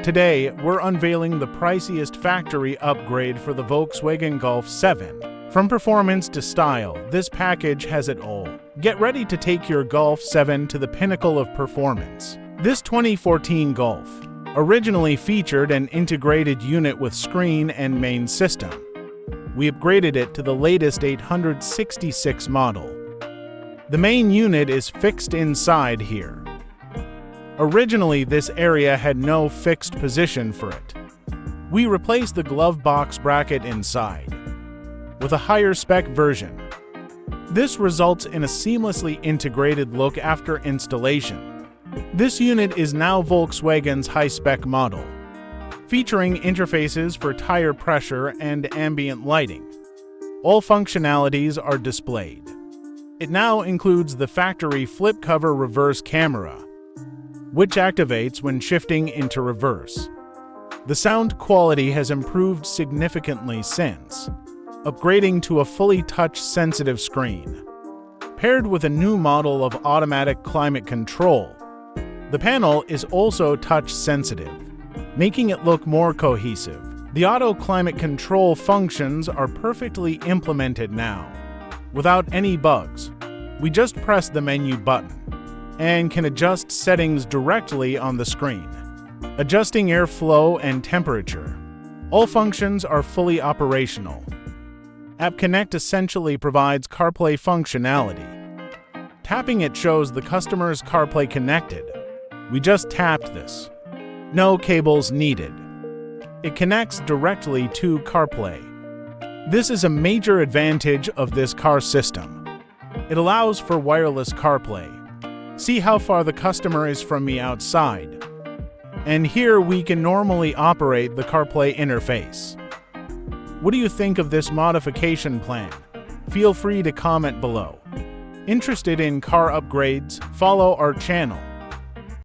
Today, we're unveiling the priciest factory upgrade for the Volkswagen Golf 7. From performance to style, this package has it all. Get ready to take your Golf 7 to the pinnacle of performance. This 2014 Golf originally featured an integrated unit with screen and main system. We upgraded it to the latest 866 model. The main unit is fixed inside here. Originally, this area had no fixed position for it. We replaced the glove box bracket inside with a higher spec version. This results in a seamlessly integrated look after installation. This unit is now Volkswagen's high-spec model, featuring interfaces for tire pressure and ambient lighting. All functionalities are displayed. It now includes the factory flip cover reverse camera, which activates when shifting into reverse. The sound quality has improved significantly since upgrading to a fully touch-sensitive screen. Paired with a new model of automatic climate control, the panel is also touch-sensitive, making it look more cohesive. The auto climate control functions are perfectly implemented now. Without any bugs, we just press the menu button and can adjust settings directly on the screen, adjusting airflow and temperature. All functions are fully operational. App Connect essentially provides CarPlay functionality. Tapping it shows the customer's CarPlay connected. We just tapped this. No cables needed. It connects directly to CarPlay. This is a major advantage of this car system. It allows for wireless CarPlay. See how far the customer is from me outside. And here we can normally operate the CarPlay interface. What do you think of this modification plan? Feel free to comment below. Interested in car upgrades? Follow our channel.